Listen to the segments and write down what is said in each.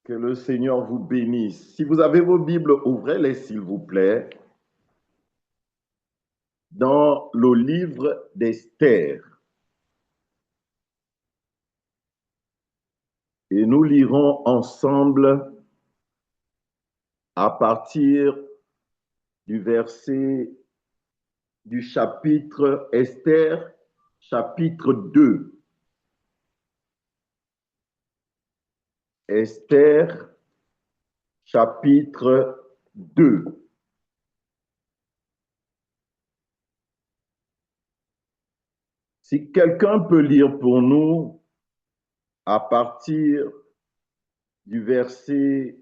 Que le Seigneur vous bénisse. Si vous avez vos Bibles, ouvrez-les, s'il vous plaît, dans le livre d'Esther. Et nous lirons ensemble à partir du verset du chapitre Esther, chapitre 2. Esther, chapitre 2. Si quelqu'un peut lire pour nous à partir du verset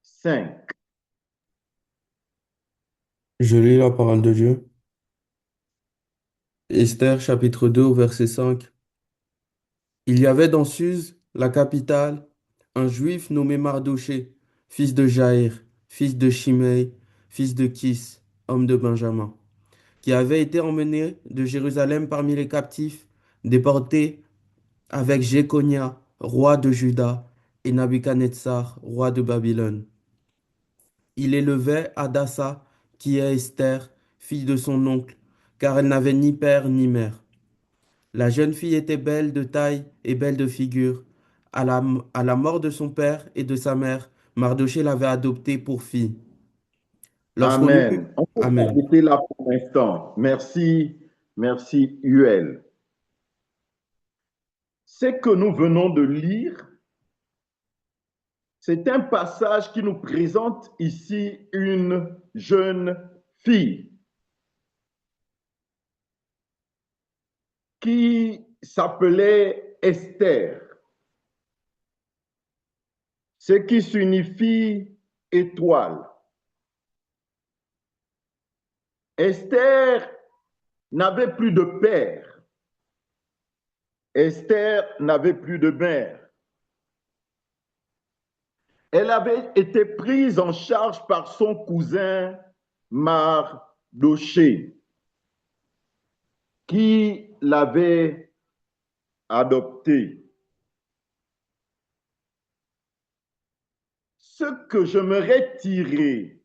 5. Je lis la parole de Dieu. Esther chapitre 2 au verset 5. Il y avait dans Suse, la capitale, un juif nommé Mardoché, fils de Jaïr, fils de Shimei, fils de Kis, homme de Benjamin, qui avait été emmené de Jérusalem parmi les captifs, déporté avec Jéconia, roi de Juda, et Nabuchodonosor, roi de Babylone. Il élevait Hadassa, qui est Esther, fille de son oncle, car elle n'avait ni père ni mère. La jeune fille était belle de taille et belle de figure. À la mort de son père et de sa mère, Mardoché l'avait adoptée pour fille. Lorsqu'on eut... Amen. On peut Amen. s'arrêter là pour l'instant. Merci, merci, UL. Ce que nous venons de lire, c'est un passage qui nous présente ici une jeune fille qui s'appelait Esther, ce qui signifie étoile. Esther n'avait plus de père. Esther n'avait plus de mère. Elle avait été prise en charge par son cousin Mardoché, qui l'avait adoptée. Ce que j'aimerais tirer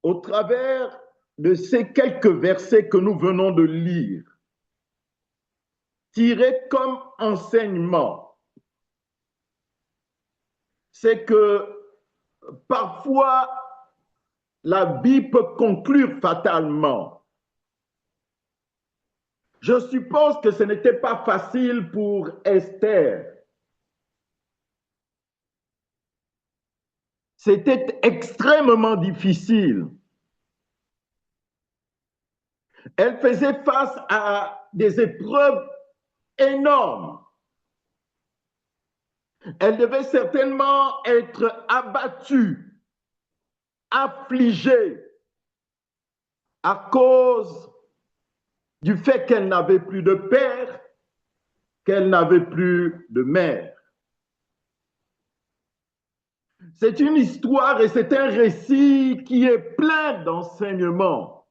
au travers de ces quelques versets que nous venons de lire, tirer comme enseignement, c'est que parfois la vie peut conclure fatalement. Je suppose que ce n'était pas facile pour Esther. C'était extrêmement difficile. Elle faisait face à des épreuves énormes. Elle devait certainement être abattue, affligée à cause du fait qu'elle n'avait plus de père, qu'elle n'avait plus de mère. C'est une histoire et c'est un récit qui est plein d'enseignements.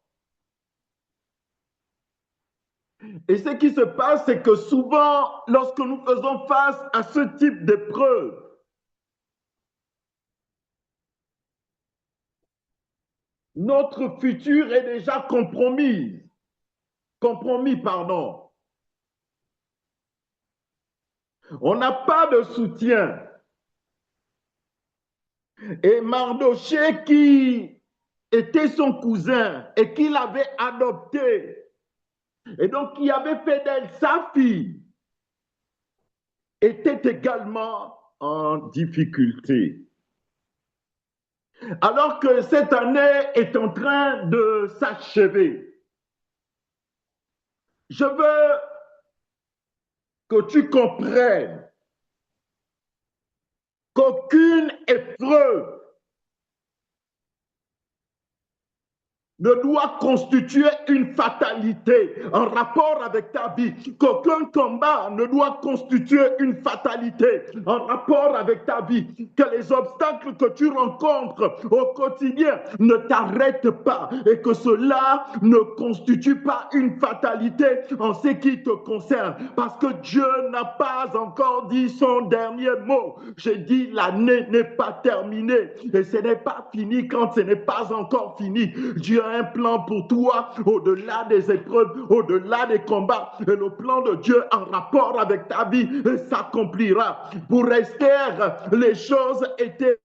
Et ce qui se passe, c'est que souvent, lorsque nous faisons face à ce type d'épreuve, notre futur est déjà compromis, pardon. On n'a pas de soutien. Et Mardoché, qui était son cousin et qui l'avait adopté, et donc qui avait fait d'elle sa fille, était également en difficulté. Alors que cette année est en train de s'achever, je veux que tu comprennes qu'aucune épreuve ne doit constituer une fatalité en rapport avec ta vie. Qu'aucun combat ne doit constituer une fatalité en rapport avec ta vie. Que les obstacles que tu rencontres au quotidien ne t'arrêtent pas et que cela ne constitue pas une fatalité en ce qui te concerne. Parce que Dieu n'a pas encore dit son dernier mot. J'ai dit l'année n'est pas terminée et ce n'est pas fini quand ce n'est pas encore fini. Dieu a un plan pour toi au-delà des épreuves, au-delà des combats. Et le plan de Dieu en rapport avec ta vie s'accomplira. Pour Esther, les choses étaient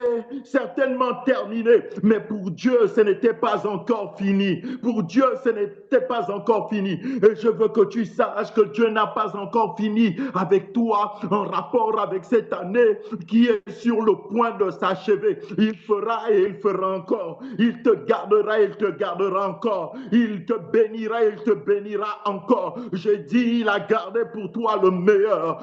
certainement terminées, mais pour Dieu, ce n'était pas encore fini. Pour Dieu, ce n'était pas encore fini. Et je veux que tu saches que Dieu n'a pas encore fini avec toi en rapport avec cette année qui est sur le point de s'achever. Il fera et il fera encore. Il te gardera et il te gardera encore. Il te bénira et il te bénira encore. J'ai dit, il a gardé pour toi le meilleur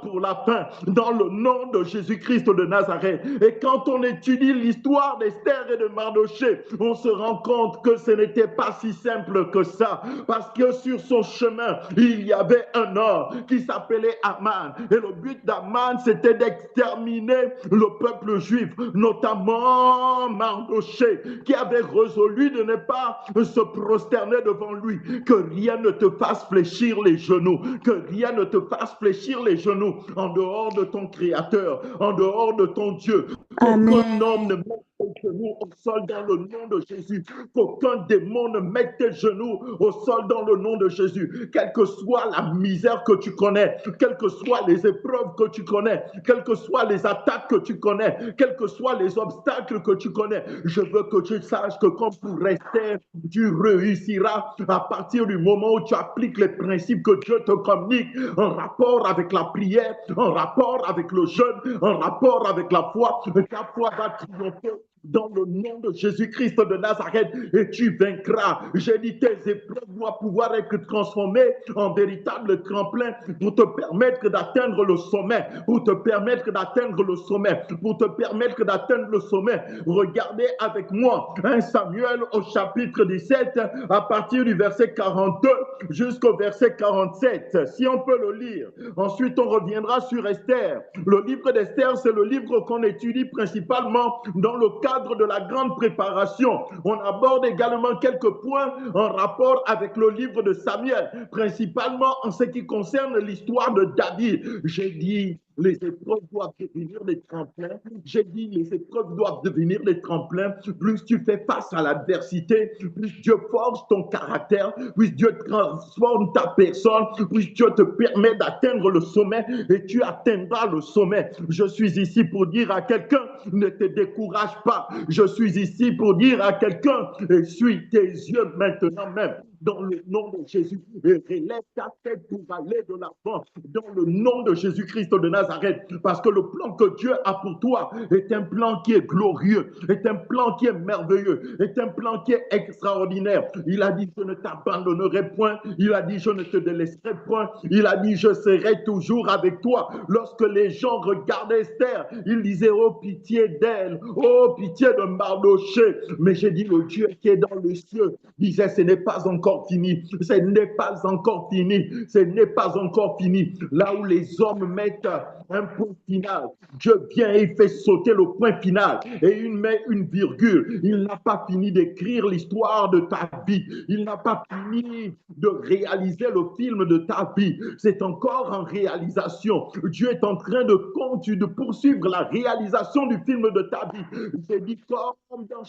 pour la fin, dans le nom de Jésus-Christ de Nazareth. Et quand on étudie l'histoire d'Esther et de Mardochée, on se rend compte que ce n'était pas si simple que ça, parce que sur son chemin, il y avait un homme qui s'appelait Aman. Et le but d'Aman, c'était d'exterminer le peuple juif, notamment Mardochée, qui avait résolu de ne pas se prosterner devant lui. Que rien ne te fasse fléchir les genoux, que rien ne te fasse fléchir les genoux en dehors de ton Créateur, en dehors de ton Dieu. Aucun homme ne mette tes genoux au sol dans le nom de Jésus. Qu'aucun démon ne mette tes genoux au sol dans le nom de Jésus. Quelle que soit la misère que tu connais, quelles que soient les épreuves que tu connais, quelles que soient les attaques que tu connais, quels que soient les obstacles que tu connais, je veux que tu saches que comme pour Esther, tu réussiras à partir du moment où tu appliques les principes que Dieu te communique en rapport avec la prière, en rapport avec le jeûne, en rapport avec la foi. Ta foi va triompher dans le nom de Jésus-Christ de Nazareth et tu vaincras. J'ai dit, tes épreuves doivent pouvoir être transformées en véritable tremplin pour te permettre d'atteindre le sommet, pour te permettre d'atteindre le sommet, pour te permettre d'atteindre le sommet. Regardez avec moi 1 Samuel au chapitre 17 à partir du verset 42 jusqu'au verset 47, si on peut le lire. Ensuite, on reviendra sur Esther. Le livre d'Esther, c'est le livre qu'on étudie principalement dans le cadre de la grande préparation. On aborde également quelques points en rapport avec le livre de Samuel, principalement en ce qui concerne l'histoire de David. J'ai dit, les épreuves doivent devenir des tremplins. J'ai dit, les épreuves doivent devenir des tremplins. Plus tu fais face à l'adversité, plus Dieu forge ton caractère, plus Dieu transforme ta personne, plus Dieu te permet d'atteindre le sommet et tu atteindras le sommet. Je suis ici pour dire à quelqu'un, ne te décourage pas. Je suis ici pour dire à quelqu'un, essuie tes yeux maintenant même. Dans le nom de Jésus, et relève ta tête pour aller de l'avant, dans le nom de Jésus-Christ de Nazareth, parce que le plan que Dieu a pour toi est un plan qui est glorieux, est un plan qui est merveilleux, est un plan qui est extraordinaire. Il a dit, je ne t'abandonnerai point, il a dit, je ne te délaisserai point, il a dit, je serai toujours avec toi. Lorsque les gens regardaient Esther, ils disaient, oh pitié d'elle, oh pitié de Mardochée, mais j'ai dit, le Dieu qui est dans le ciel disait, ce n'est pas encore fini, ce n'est pas encore fini, ce n'est pas encore fini. Là où les hommes mettent un point final, Dieu vient et il fait sauter le point final et il met une virgule. Il n'a pas fini d'écrire l'histoire de ta vie, il n'a pas fini de réaliser le film de ta vie, c'est encore en réalisation. Dieu est en train de poursuivre la réalisation du film de ta vie. J'ai dit, comme dans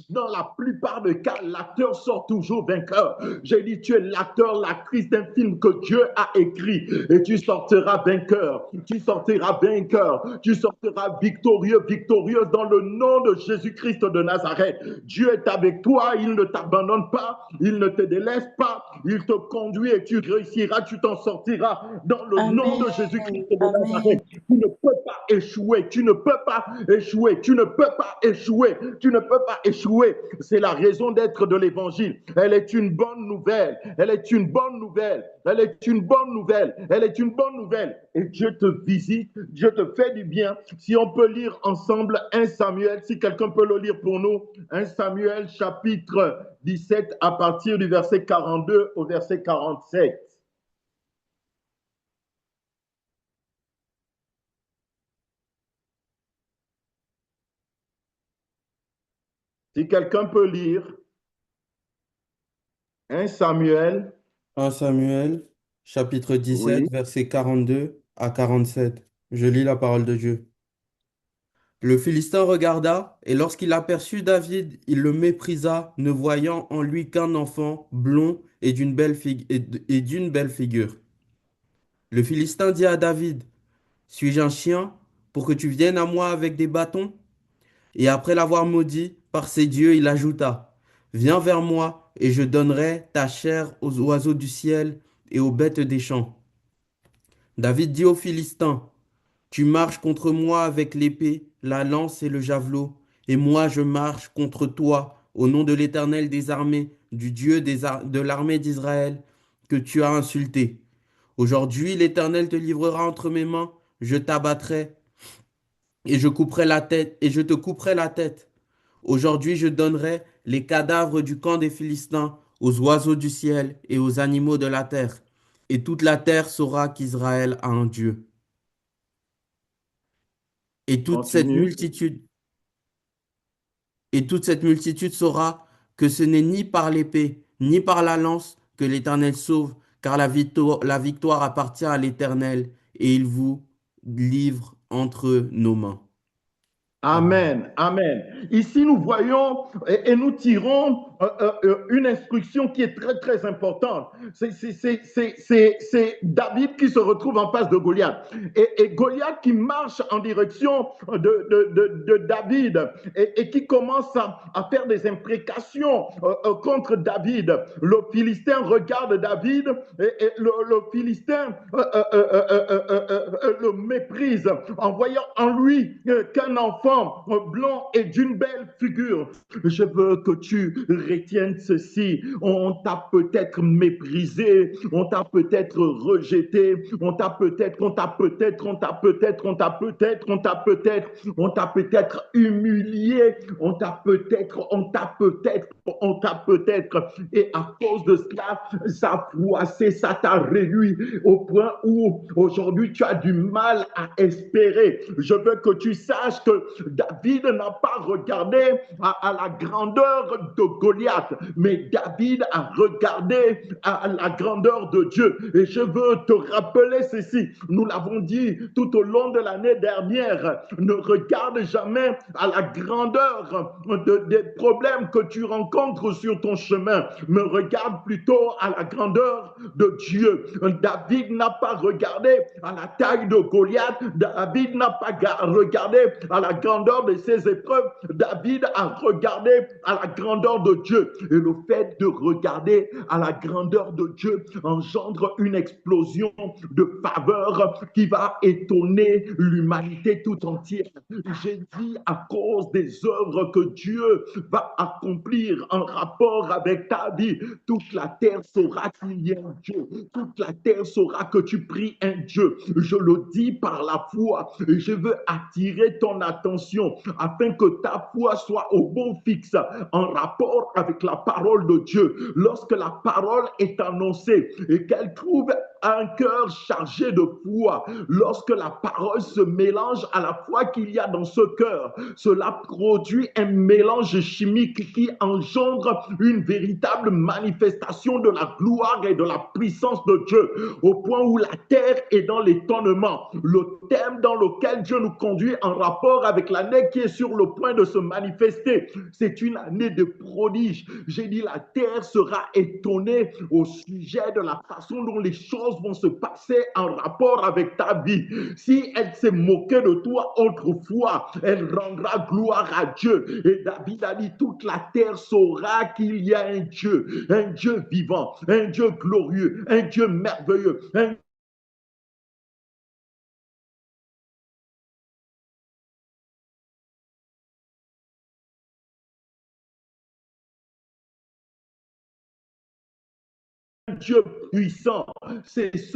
dans la plupart des cas, l'acteur sort toujours vainqueur. J'ai dit, tu es l'acteur, l'actrice d'un film que Dieu a écrit et tu sortiras vainqueur. Tu sortiras vainqueur. Tu sortiras victorieux, victorieuse dans le nom de Jésus-Christ de Nazareth. Dieu est avec toi, il ne t'abandonne pas, il ne te délaisse pas, il te conduit et tu réussiras, tu t'en sortiras dans le nom de Jésus-Christ de Nazareth. Tu ne peux pas échouer, tu ne peux pas échouer, tu ne peux pas échouer, tu ne peut pas échouer. C'est la raison d'être de l'évangile. Elle est une bonne nouvelle. Elle est une bonne nouvelle. Elle est une bonne nouvelle. Elle est une bonne nouvelle. Et Dieu te visite, Dieu te fait du bien. Si on peut lire ensemble 1 Samuel, si quelqu'un peut le lire pour nous, 1 Samuel chapitre 17 à partir du verset 42 au verset 47. Si quelqu'un peut lire 1 Samuel, 1 Samuel, chapitre 17, oui. versets 42 à 47. Je lis la parole de Dieu. Le Philistin regarda, et lorsqu'il aperçut David, il le méprisa, ne voyant en lui qu'un enfant blond et d'une belle figure. Le Philistin dit à David, suis-je un chien pour que tu viennes à moi avec des bâtons? Et après l'avoir maudit par ses dieux, il ajouta, viens vers moi, et je donnerai ta chair aux oiseaux du ciel et aux bêtes des champs. David dit aux Philistins, tu marches contre moi avec l'épée, la lance et le javelot, et moi je marche contre toi au nom de l'Éternel des armées, du Dieu de l'armée d'Israël, que tu as insulté. Aujourd'hui l'Éternel te livrera entre mes mains, je t'abattrai et je te couperai la tête. Aujourd'hui je donnerai les cadavres du camp des Philistins aux oiseaux du ciel et aux animaux de la terre, et toute la terre saura qu'Israël a un Dieu. Et toute cette Continue. multitude Et toute cette multitude saura que ce n'est ni par l'épée, ni par la lance que l'Éternel sauve, car la victoire appartient à l'Éternel, et il vous livre entre nos mains. Amen. Amen, amen. Ici, nous voyons et nous tirons une instruction qui est très, très importante. C'est David qui se retrouve en face de Goliath. Et Goliath qui marche en direction de David et qui commence à faire des imprécations contre David. Le Philistin regarde David et le Philistin le méprise en voyant en lui qu'un enfant blanc et d'une belle figure. Je veux que tu retiennes ceci. On t'a peut-être méprisé, on t'a peut-être rejeté, on t'a peut-être humilié, on t'a peut-être, et à cause de cela, ça a froissé, ça t'a réduit au point où aujourd'hui tu as du mal à espérer. Je veux que tu saches que David n'a pas regardé à la grandeur de Goliath, mais David a regardé à la grandeur de Dieu. Et je veux te rappeler ceci, nous l'avons dit tout au long de l'année dernière, ne regarde jamais à la grandeur des problèmes que tu rencontres sur ton chemin, mais regarde plutôt à la grandeur de Dieu. David n'a pas regardé à la taille de Goliath, David n'a pas regardé à la grandeur de ses épreuves, David a regardé à la grandeur de Dieu. Et le fait de regarder à la grandeur de Dieu engendre une explosion de faveur qui va étonner l'humanité tout entière. J'ai dit à cause des œuvres que Dieu va accomplir en rapport avec ta vie, toute la terre saura qu'il y a un Dieu. Toute la terre saura que tu pries un Dieu. Je le dis par la foi. Je veux attirer ton attention afin que ta foi soit au bon fixe en rapport avec la parole de Dieu. Lorsque la parole est annoncée et qu'elle trouve un cœur chargé de foi, lorsque la parole se mélange à la foi qu'il y a dans ce cœur, cela produit un mélange chimique qui engendre une véritable manifestation de la gloire et de la puissance de Dieu, au point où la terre est dans l'étonnement. Le thème dans lequel Dieu nous conduit en rapport avec l'année qui est sur le point de se manifester, c'est une année de prodige. J'ai dit la terre sera étonnée au sujet de la façon dont les choses vont se passer en rapport avec ta vie. Si elle s'est moquée de toi autrefois, elle rendra gloire à Dieu. Et David a dit, toute la terre saura qu'il y a un Dieu vivant, un Dieu glorieux, un Dieu merveilleux, un Dieu puissant. C'est ce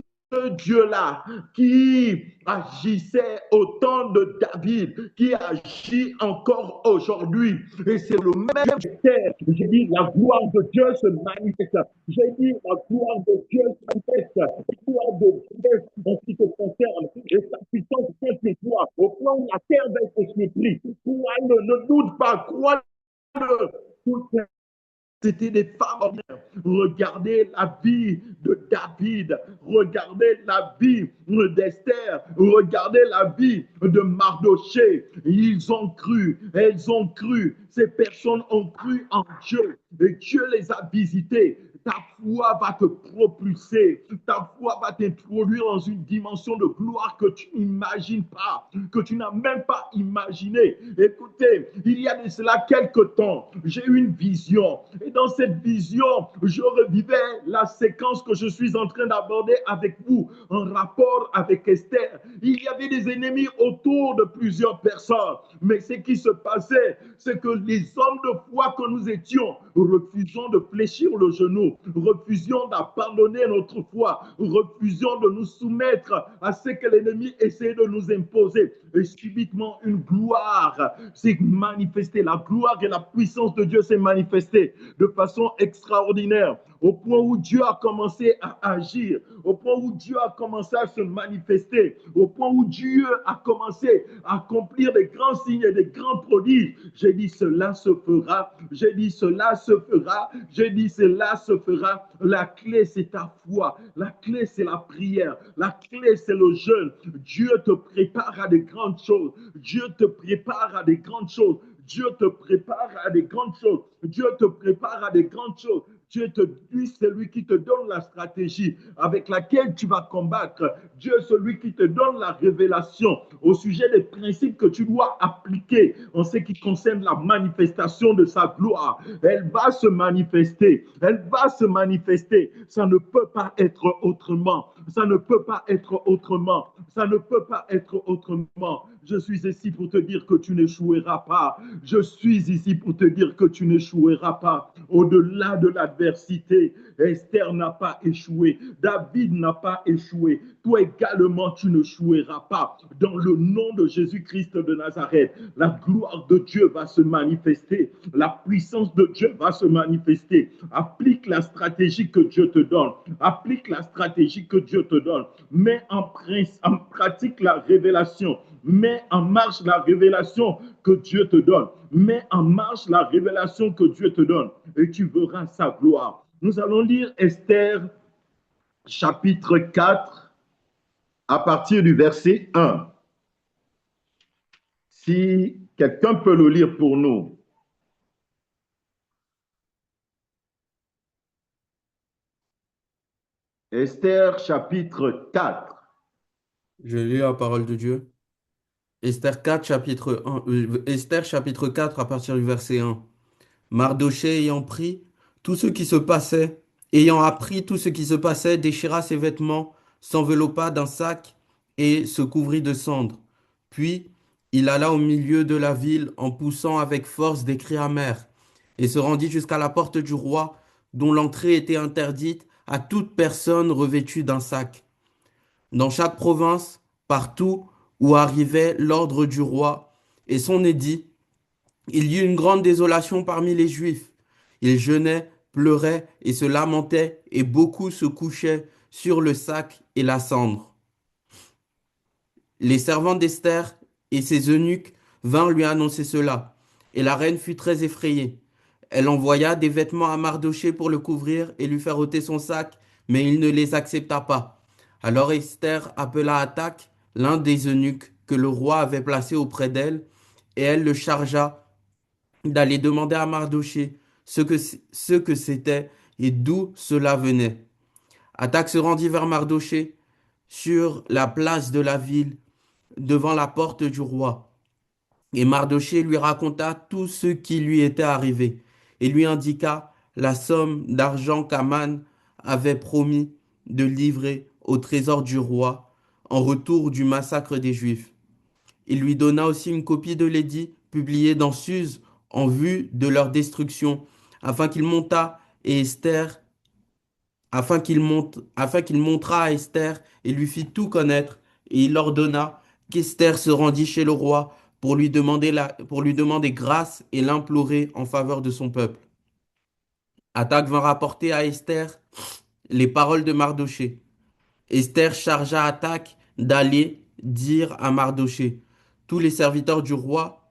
Dieu-là qui agissait au temps de David, qui agit encore aujourd'hui. Et c'est le même terre. J'ai dit, la gloire de Dieu se manifeste. J'ai dit, la gloire de Dieu se manifeste. La gloire de Dieu en ce qui te concerne. Et sa puissance vient sur toi. Au point où la terre va être surprise. Crois-le, ne doute pas, crois-le. C'était des femmes. Regardez la vie de David, regardez la vie d'Esther, regardez la vie de Mardoché. Ils ont cru, elles ont cru, ces personnes ont cru en Dieu et Dieu les a visités. Ta foi va te propulser, ta foi va t'introduire dans une dimension de gloire que tu n'imagines pas, que tu n'as même pas imaginé. Écoutez, il y a de cela quelques temps, j'ai eu une vision et dans cette vision, je revivais la séquence que je suis en train d'aborder avec vous en rapport avec Esther. Il y avait des ennemis autour de plusieurs personnes, mais ce qui se passait, c'est que les hommes de foi que nous étions refusions de fléchir le genou, refusions d'abandonner notre foi, refusions de nous soumettre à ce que l'ennemi essayait de nous imposer. Et subitement, une gloire s'est manifestée. La gloire et la puissance de Dieu s'est manifestée de façon extraordinaire, au point où Dieu a commencé à agir, au point où Dieu a commencé à se manifester, au point où Dieu a commencé à accomplir des grands signes et des grands prodiges. J'ai dit cela se fera, j'ai dit cela se fera, j'ai dit cela se fera. La clé c'est ta foi, la clé c'est la prière, la clé c'est le jeûne. Dieu te prépare à des grandes choses, Dieu te prépare à des grandes choses. Dieu te prépare à des grandes choses. Dieu te prépare à des grandes choses. Dieu te dit, c'est lui qui te donne la stratégie avec laquelle tu vas combattre. Dieu est celui qui te donne la révélation au sujet des principes que tu dois appliquer en ce qui concerne la manifestation de sa gloire. Elle va se manifester. Elle va se manifester. Ça ne peut pas être autrement. Ça ne peut pas être autrement. Ça ne peut pas être autrement. Je suis ici pour te dire que tu n'échoueras pas. Je suis ici pour te dire que tu n'échoueras pas. Au-delà de l'adversité, Esther n'a pas échoué. David n'a pas échoué. Toi également, tu n'échoueras pas. Dans le nom de Jésus-Christ de Nazareth, la gloire de Dieu va se manifester. La puissance de Dieu va se manifester. Applique la stratégie que Dieu te donne. Applique la stratégie que Dieu te donne. Mets en pratique la révélation. Mets en marche la révélation que Dieu te donne. Mets en marche la révélation que Dieu te donne et tu verras sa gloire. Nous allons lire Esther chapitre 4 à partir du verset 1. Si quelqu'un peut le lire pour nous. Esther chapitre 4. Je lis la parole de Dieu. Esther 4, chapitre 1, Esther chapitre 4 à partir du verset 1. Mardochée ayant appris tout ce qui se passait, déchira ses vêtements, s'enveloppa d'un sac et se couvrit de cendres. Puis il alla au milieu de la ville en poussant avec force des cris amers, et se rendit jusqu'à la porte du roi, dont l'entrée était interdite à toute personne revêtue d'un sac. Dans chaque province, partout où arrivait l'ordre du roi et son édit, il y eut une grande désolation parmi les Juifs. Ils jeûnaient, pleuraient et se lamentaient, et beaucoup se couchaient sur le sac et la cendre. Les servantes d'Esther et ses eunuques vinrent lui annoncer cela, et la reine fut très effrayée. Elle envoya des vêtements à Mardochée pour le couvrir et lui faire ôter son sac, mais il ne les accepta pas. Alors Esther appela Hathach, l'un des eunuques que le roi avait placé auprès d'elle, et elle le chargea d'aller demander à Mardochée ce que c'était et d'où cela venait. Hathach se rendit vers Mardochée sur la place de la ville, devant la porte du roi. Et Mardochée lui raconta tout ce qui lui était arrivé et lui indiqua la somme d'argent qu'Aman avait promis de livrer au trésor du roi en retour du massacre des Juifs. Il lui donna aussi une copie de l'édit publié dans Suse en vue de leur destruction, afin qu'il montât et Esther afin qu'il montrât à Esther et lui fit tout connaître, et il ordonna qu'Esther se rendît chez le roi pour lui demander grâce et l'implorer en faveur de son peuple. Attaque vint rapporter à Esther les paroles de Mardochée. Esther chargea Attaque d'aller dire à Mardochée: tous les serviteurs du roi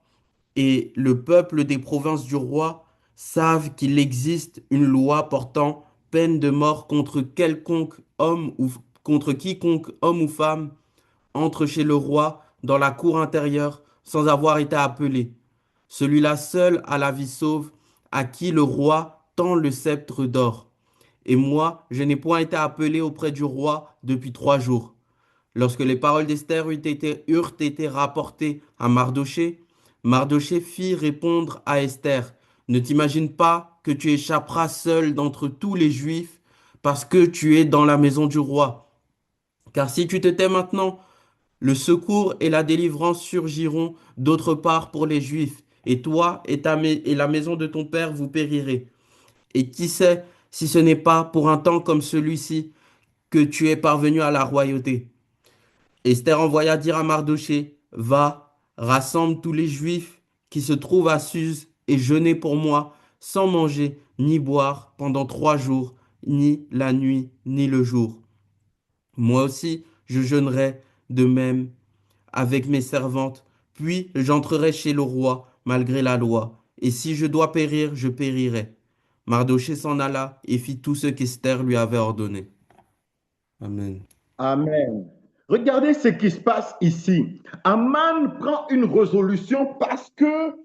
et le peuple des provinces du roi savent qu'il existe une loi portant peine de mort contre quiconque homme ou femme entre chez le roi dans la cour intérieure sans avoir été appelé. Celui-là seul a la vie sauve, à qui le roi tend le sceptre d'or. Et moi, je n'ai point été appelé auprès du roi depuis 3 jours. Lorsque les paroles d'Esther eurent été rapportées à Mardochée, Mardochée fit répondre à Esther: ne t'imagine pas que tu échapperas seul d'entre tous les Juifs parce que tu es dans la maison du roi. Car si tu te tais maintenant, le secours et la délivrance surgiront d'autre part pour les Juifs, et toi et la maison de ton père vous périrez. Et qui sait si ce n'est pas pour un temps comme celui-ci que tu es parvenu à la royauté. Esther envoya dire à Mardochée: va, rassemble tous les Juifs qui se trouvent à Suse et jeûnez pour moi, sans manger ni boire pendant 3 jours, ni la nuit ni le jour. Moi aussi, je jeûnerai de même avec mes servantes, puis j'entrerai chez le roi malgré la loi, et si je dois périr, je périrai. Mardochée s'en alla et fit tout ce qu'Esther lui avait ordonné. Amen. Amen. Regardez ce qui se passe ici. Aman prend une résolution parce que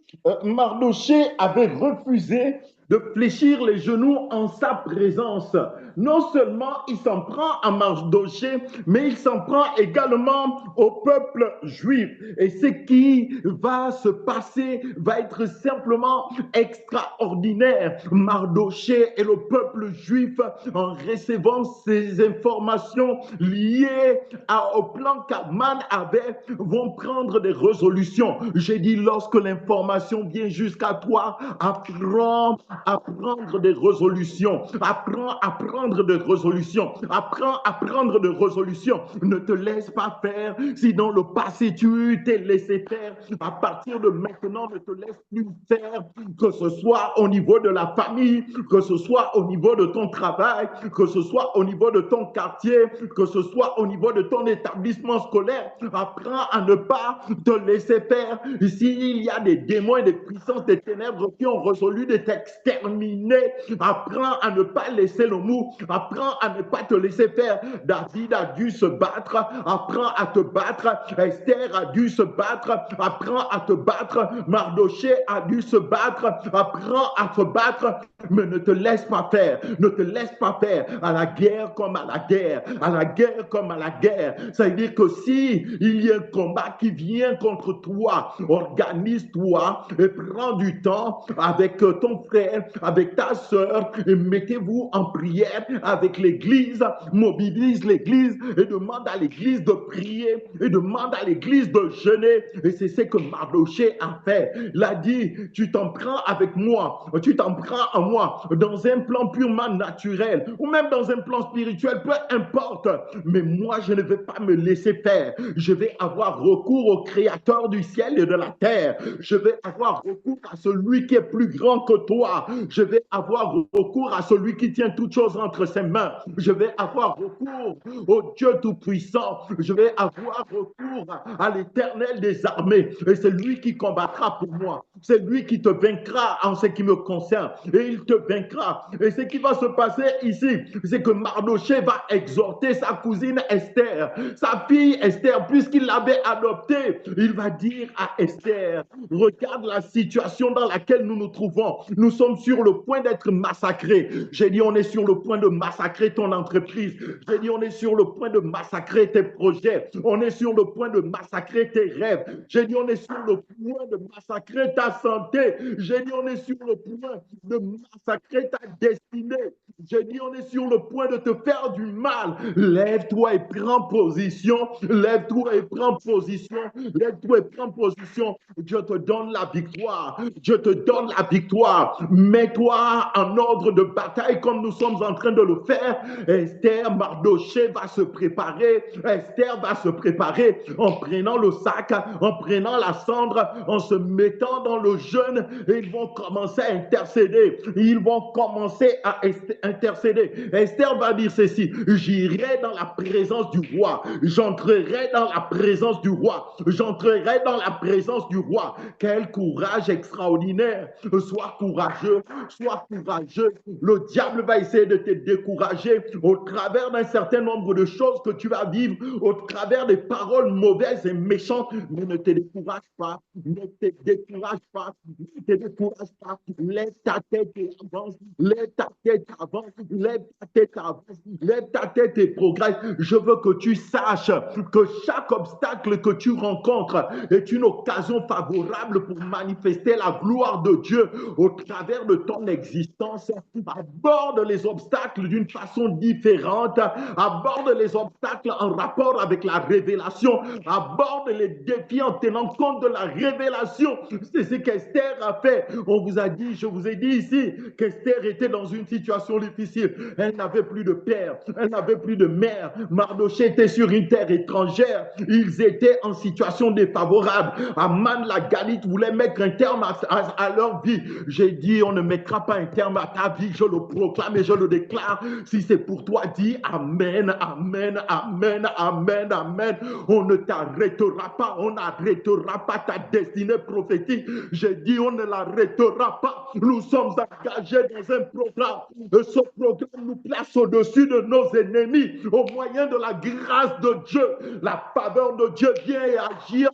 Mardoché avait refusé de fléchir les genoux en sa présence. Non seulement il s'en prend à Mardoché, mais il s'en prend également au peuple juif. Et ce qui va se passer va être simplement extraordinaire. Mardoché et le peuple juif, en recevant ces informations liées au plan qu'Aman avait, vont prendre des résolutions. J'ai dit, lorsque l'information vient jusqu'à toi, apprends à prendre des résolutions. Apprends à prendre des résolutions. Apprends à prendre des résolutions. Ne te laisse pas faire. Si dans le passé tu t'es laissé faire, à partir de maintenant, ne te laisse plus faire, que ce soit au niveau de la famille, que ce soit au niveau de ton travail, que ce soit au niveau de ton quartier, que ce soit au niveau de ton établissement scolaire. Apprends à ne pas te laisser faire. S'il y a des démons et des puissances des ténèbres qui ont résolu de t'exterminer, apprends à ne pas laisser le mou. Apprends à ne pas te laisser faire. David a dû se battre. Apprends à te battre. Esther a dû se battre. Apprends à te battre. Mardoché a dû se battre. Apprends à te battre. Mais ne te laisse pas faire. Ne te laisse pas faire à la guerre comme à la guerre. À la guerre comme à la guerre. Ça veut dire que si il y a un combat qui vient contre toi, organise-toi et prends du temps avec ton frère, avec ta soeur et mettez-vous en prière avec l'église, mobilise l'église et demande à l'église de prier et demande à l'église de jeûner. Et c'est ce que Mardoché a fait. Il a dit, tu t'en prends avec moi, tu t'en prends à moi dans un plan purement naturel ou même dans un plan spirituel, peu importe. Mais moi, je ne vais pas me laisser faire. Je vais avoir recours au Créateur du ciel et de la terre. Je vais avoir recours à celui qui est plus grand que toi. Je vais avoir recours à celui qui tient toutes choses entre ses mains. Je vais avoir recours au Dieu Tout-Puissant. Je vais avoir recours à l'Éternel des armées. Et c'est lui qui combattra pour moi. C'est lui qui te vaincra en ce qui me concerne. Et il te vaincra. Et ce qui va se passer ici, c'est que Mardoché va exhorter sa cousine Esther, sa fille Esther, puisqu'il l'avait adoptée. Il va dire à Esther, regarde la situation dans laquelle nous nous trouvons. Nous sommes sur le point d'être massacrés. J'ai dit, on est sur le point de massacrer ton entreprise. J'ai dit, on est sur le point de massacrer tes projets. On est sur le point de massacrer tes rêves. J'ai dit, on est sur le point de massacrer ta santé. J'ai dit, on est sur le point de massacrer ta destinée. J'ai dit, on est sur le point de te faire du mal. Lève-toi et prends position. Lève-toi et prends position. Lève-toi et prends position. Dieu te donne la victoire. Dieu te donne la victoire. Mets-toi en ordre de bataille comme nous sommes en train de le faire. Esther, Mardoché va se préparer. Esther va se préparer en prenant le sac, en prenant la cendre, en se mettant dans le jeûne. Et ils vont commencer à intercéder. Ils vont commencer à intercéder. Esther va dire ceci: j'irai dans la présence du roi. J'entrerai dans la présence du roi. J'entrerai dans la présence du roi. Quel courage extraordinaire. Sois courageux, sois courageux. Le diable va essayer de te décourager au travers d'un certain nombre de choses que tu vas vivre, au travers des paroles mauvaises et méchantes. Mais ne te décourage pas, ne te décourage pas, ne te décourage pas. Lève ta tête et avance, lève ta tête, avance, lève ta tête, avance, lève ta tête et progresse. Je veux que tu saches que chaque obstacle que tu rencontres est une occasion favorable pour manifester la gloire de Dieu au travers de ton existence. Aborde les obstacles d'une façon différente, aborde les obstacles en rapport avec la révélation, aborde les défis en tenant compte de la révélation. C'est ce qu'Esther a fait. On vous a dit, je vous ai dit ici qu'Esther était dans une situation difficile. Elle n'avait plus de père, elle n'avait plus de mère. Mardoché était sur une terre étrangère. Ils étaient en situation défavorable. Aman la Galite voulait mettre un terme à leur vie. J'ai dit, on ne mettra pas un terme à ta vie. Je le proclame et je le déclare. Si c'est pour toi, dis Amen, Amen, Amen, Amen, Amen. On ne t'arrêtera pas. On n'arrêtera pas ta destinée prophétique. J'ai dit, on ne l'arrêtera pas. Nous sommes engagés dans un programme. Ce programme nous place au-dessus de nos ennemis au moyen de la grâce de Dieu. La faveur de Dieu vient et agit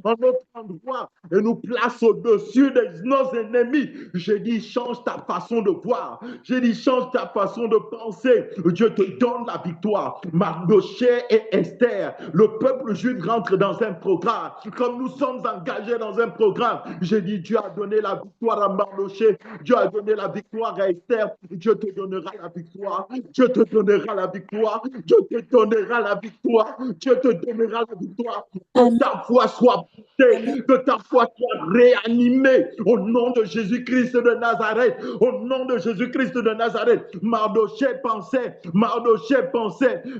en notre endroit et nous place au-dessus de nos ennemis. J'ai dit, change ta façon de voir. J'ai dit, change ta façon de penser. Dieu te donne la victoire. Mardoché et Esther, le peuple juif rentre dans un programme. Comme nous sommes engagés dans un programme, j'ai dit, Dieu a donné la victoire à Mardoché. Dieu a donné la victoire à Esther. Dieu te donnera la victoire. Dieu te donnera la victoire. Dieu te donnera la victoire. Dieu te donnera la victoire. Que ta foi soit portée, que ta foi soit réanimée au nom de Jésus-Christ de Nazareth. Au nom de Jésus-Christ de Nazareth. Mardoché pensait,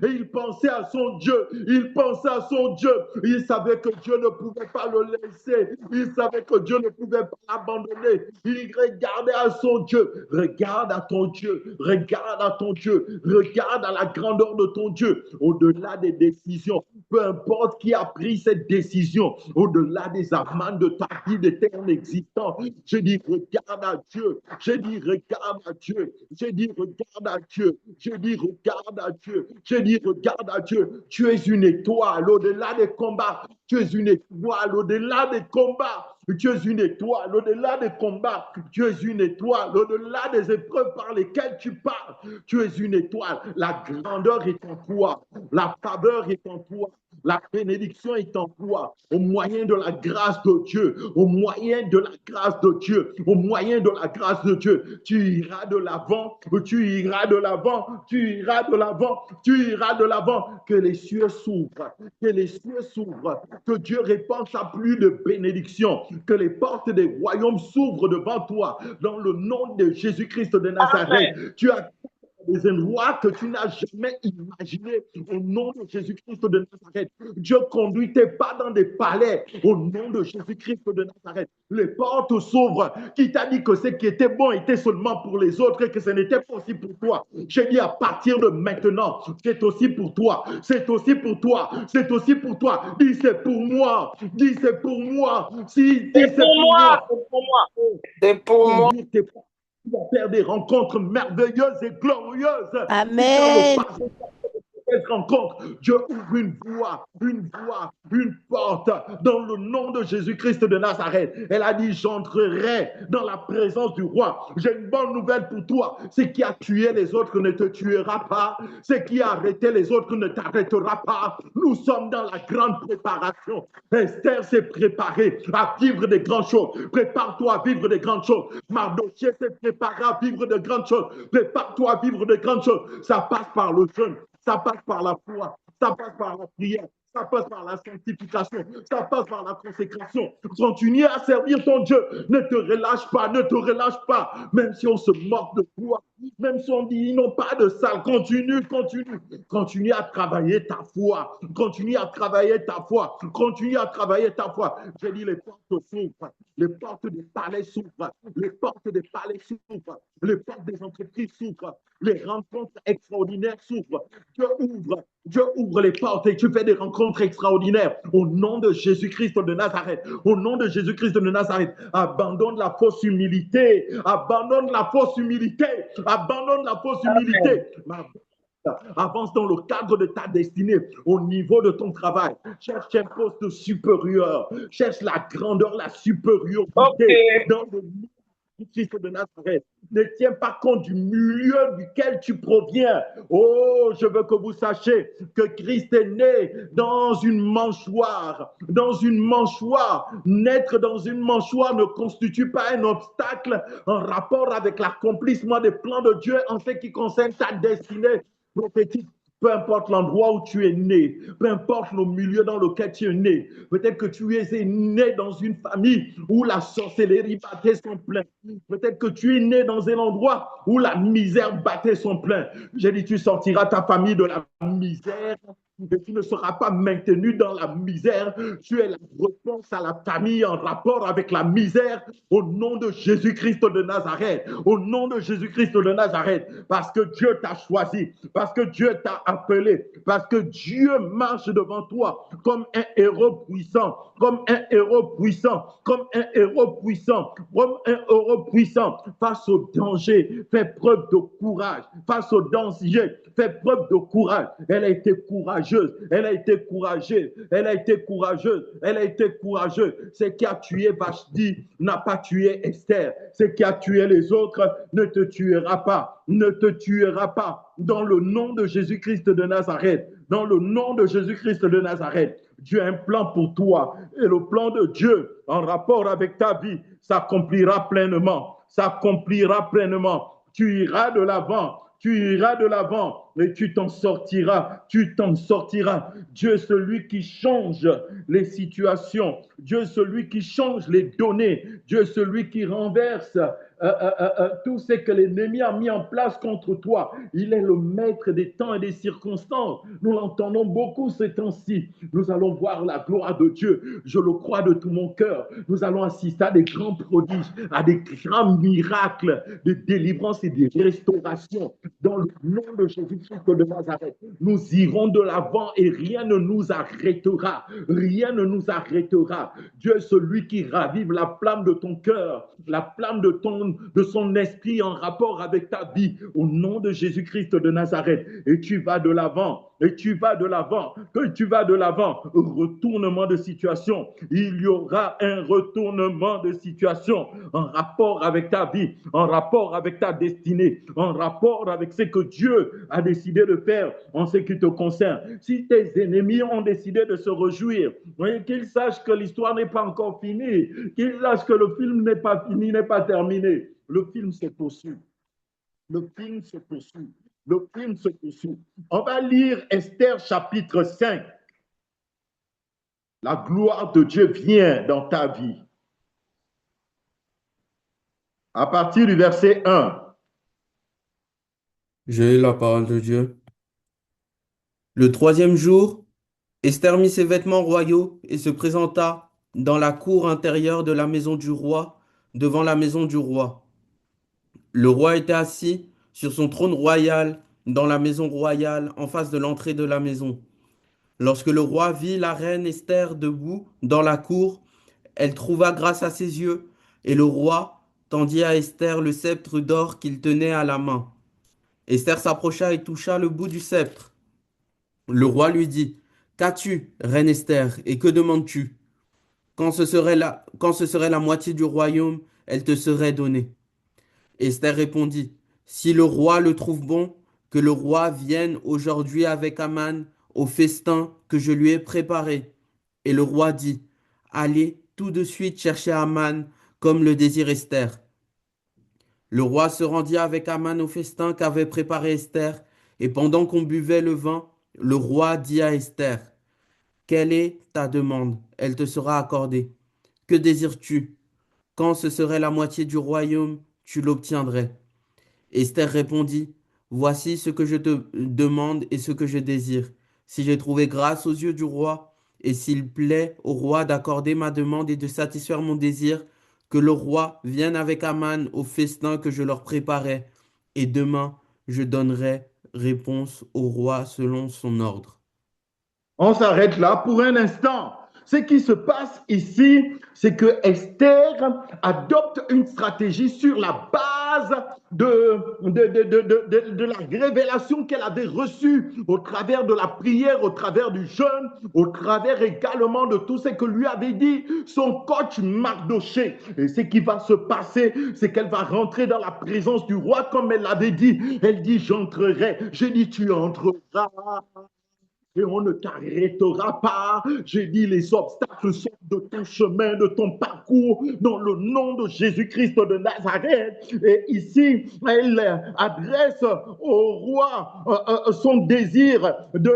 et il pensait à son Dieu. Il pensait à son Dieu. Il savait que Dieu ne pouvait pas le laisser. Il savait que Dieu ne pouvait pas l'abandonner. Il regardait à son Dieu. Regarde à ton Dieu. Regarde à ton Dieu. Regarde à la grandeur de ton Dieu. Au-delà des décisions, peu importe qui a pris cette décision, au-delà des amendes de ta vie, de ton existence, je dis regarde à Dieu. Je dis regarde à Dieu. Je dis regarde à Dieu. Je dis regarde à Dieu. Je dis regarde à Dieu. Tu es une étoile au-delà des combats. Tu es une étoile au-delà des combats. Tu es une étoile au-delà des combats. Tu es une étoile au-delà des épreuves par lesquelles tu passes. Tu es une étoile. La grandeur est en toi. La faveur est en toi. La bénédiction est en toi, au moyen de la grâce de Dieu, au moyen de la grâce de Dieu, au moyen de la grâce de Dieu. Tu iras de l'avant, tu iras de l'avant, tu iras de l'avant, tu iras de l'avant. Que les cieux s'ouvrent, que les cieux s'ouvrent, que Dieu répande sa pluie de bénédiction, que les portes des royaumes s'ouvrent devant toi, dans le nom de Jésus-Christ de Nazareth. Amen. Tu as des endroits que tu n'as jamais imaginé au nom de Jésus-Christ de Nazareth. Dieu conduit tes pas dans des palais au nom de Jésus-Christ de Nazareth. Les portes s'ouvrent. Qui t'a dit que ce qui était bon était seulement pour les autres et que ce n'était pas aussi pour toi? J'ai dit à partir de maintenant, c'est aussi pour toi. C'est aussi pour toi. C'est aussi pour toi. Dis c'est pour moi. Dis c'est pour moi. Si, c'est pour moi. C'est pour moi. C'est pour moi. Tu vas faire des rencontres merveilleuses et glorieuses. Amen. Cette rencontre, Dieu ouvre une voie, une porte dans le nom de Jésus-Christ de Nazareth. Elle a dit, j'entrerai dans la présence du roi. J'ai une bonne nouvelle pour toi. Ce qui a tué les autres ne te tuera pas. Ce qui a arrêté les autres ne t'arrêtera pas. Nous sommes dans la grande préparation. Esther s'est préparée à vivre des grandes choses. Prépare-toi à vivre des grandes choses. Mardoché s'est préparé à vivre de grandes choses. Prépare-toi à vivre de grandes choses. Ça passe par le jeûne. Ça passe par la foi, ça passe par la prière, Ça passe par la sanctification. Ça passe par la consécration. Continue à servir ton Dieu. Ne te relâche pas, ne te relâche pas. Même si on se moque de toi, même si on dit ils n'ont pas de salle, continue, continue. Continue à travailler ta foi. Continue à travailler ta foi. Continue à travailler ta foi. J'ai dit les portes s'ouvrent. Les portes des palais s'ouvrent. Les portes des palais s'ouvrent. Les portes des entreprises s'ouvrent. Les rencontres extraordinaires s'ouvrent. Dieu ouvre les portes et tu fais des rencontres extraordinaires. Au nom de Jésus-Christ de Nazareth. Au nom de Jésus-Christ de Nazareth. Abandonne la fausse humilité. Abandonne la fausse humilité. Abandonne la fausse humilité. Avance dans le cadre de ta destinée, au niveau de ton travail. Cherche un poste supérieur. Cherche la grandeur, la supériorité Ok. dans le nom du Christ de Nazareth. Ne tiens pas compte du milieu duquel tu proviens. Oh, je veux que vous sachiez que Christ est né dans une mangeoire. Dans une mangeoire. Naître dans une mangeoire ne constitue pas un obstacle en rapport avec l'accomplissement des plans de Dieu en ce qui concerne ta destinée prophétique. Peu importe l'endroit où tu es né, peu importe le milieu dans lequel tu es né, peut-être que tu es né dans une famille où la sorcellerie battait son plein. Peut-être que tu es né dans un endroit où la misère battait son plein. J'ai dit, tu sortiras ta famille de la misère et tu ne seras pas maintenu dans la misère. Tu es la réponse à la famille en rapport avec la misère au nom de Jésus-Christ de Nazareth. Au nom de Jésus-Christ de Nazareth. Parce que Dieu t'a choisi. Parce que Dieu t'a appelé. Parce que Dieu marche devant toi comme un héros puissant. Comme un héros puissant. Comme un héros puissant. Comme un héros puissant. Face au danger, fais preuve de courage. Face au danger, fais preuve de courage. Elle a été courageuse. Elle a été courageuse. Elle a été courageuse. Elle a été courageuse. Ce qui a tué Vashti n'a pas tué Esther. Ce qui a tué les autres ne te tuera pas. Ne te tuera pas. Dans le nom de Jésus-Christ de Nazareth. Dans le nom de Jésus-Christ de Nazareth. Dieu a un plan pour toi. Et le plan de Dieu, en rapport avec ta vie, s'accomplira pleinement. S'accomplira pleinement. Tu iras de l'avant. Tu iras de l'avant et tu t'en sortiras. Tu t'en sortiras. Dieu est celui qui change les situations. Dieu est celui qui change les données. Dieu est celui qui renverse tout ce que l'ennemi a mis en place contre toi. Il est le maître des temps et des circonstances. Nous l'entendons beaucoup ces temps-ci. Nous allons voir la gloire de Dieu. Je le crois de tout mon cœur. Nous allons assister à des grands prodiges, à des grands miracles de délivrance et de restauration. Dans le nom de Jésus-Christ de Nazareth, nous irons de l'avant et rien ne nous arrêtera. Rien ne nous arrêtera. Dieu est celui qui ravive la flamme de ton cœur, la flamme de son esprit en rapport avec ta vie, au nom de Jésus-Christ de Nazareth. Et tu vas de l'avant, et tu vas de l'avant, que tu vas de l'avant. Retournement de situation. Il y aura un retournement de situation en rapport avec ta vie, en rapport avec ta destinée, en rapport avec ce que Dieu a décidé de faire en ce qui te concerne. Si tes ennemis ont décidé de se réjouir, qu'ils sachent que l'histoire n'est pas encore finie, qu'ils sachent que le film n'est pas fini, n'est pas terminé. Le film se poursuit. Le film se poursuit. Le film se poursuit. On va lire Esther chapitre 5. La gloire de Dieu vient dans ta vie. À partir du verset 1. J'ai la parole de Dieu. Le troisième jour, Esther mit ses vêtements royaux et se présenta dans la cour intérieure de la maison du roi, devant la maison du roi. Le roi était assis sur son trône royal dans la maison royale en face de l'entrée de la maison. Lorsque le roi vit la reine Esther debout dans la cour, elle trouva grâce à ses yeux, et le roi tendit à Esther le sceptre d'or qu'il tenait à la main. Esther s'approcha et toucha le bout du sceptre. Le roi lui dit, qu'as-tu, reine Esther, et que demandes-tu? Quand ce serait la moitié du royaume, elle te serait donnée. Esther répondit, si le roi le trouve bon, que le roi vienne aujourd'hui avec Aman au festin que je lui ai préparé. Et le roi dit, allez tout de suite chercher Aman comme le désire Esther. Le roi se rendit avec Aman au festin qu'avait préparé Esther, et pendant qu'on buvait le vin, le roi dit à Esther, Quelle est ta demande? Elle te sera accordée. Que désires-tu? Quand ce serait la moitié du royaume, tu l'obtiendrais. Esther répondit, voici ce que je te demande et ce que je désire. Si j'ai trouvé grâce aux yeux du roi, et s'il plaît au roi d'accorder ma demande et de satisfaire mon désir, que le roi vienne avec Aman au festin que je leur préparais, et demain je donnerai réponse au roi selon son ordre. On s'arrête là pour un instant. Ce qui se passe ici, c'est que Esther adopte une stratégie sur la base de la révélation qu'elle avait reçue au travers de la prière, au travers du jeûne, au travers également de tout ce que lui avait dit son coach Mardoché. Et ce qui va se passer, c'est qu'elle va rentrer dans la présence du roi comme elle l'avait dit. Elle dit, j'entrerai. J'ai dit, tu entreras et on ne t'arrêtera pas. J'ai dit, les obstacles sont de ton chemin, de ton parcours, dans le nom de Jésus-Christ de Nazareth. Et ici, elle adresse au roi son désir de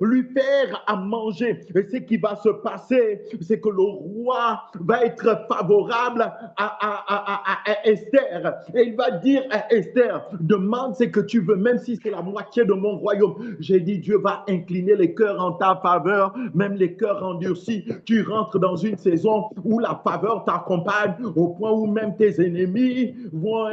lui faire à manger. Et ce qui va se passer, c'est que le roi va être favorable à Esther. Et il va dire à Esther, demande ce que tu veux, même si c'est la moitié de mon royaume. J'ai dit, Dieu va incliner les cœurs en ta faveur, même les cœurs endurcis. Tu rentres dans une saison où la faveur t'accompagne au point où même tes ennemis vont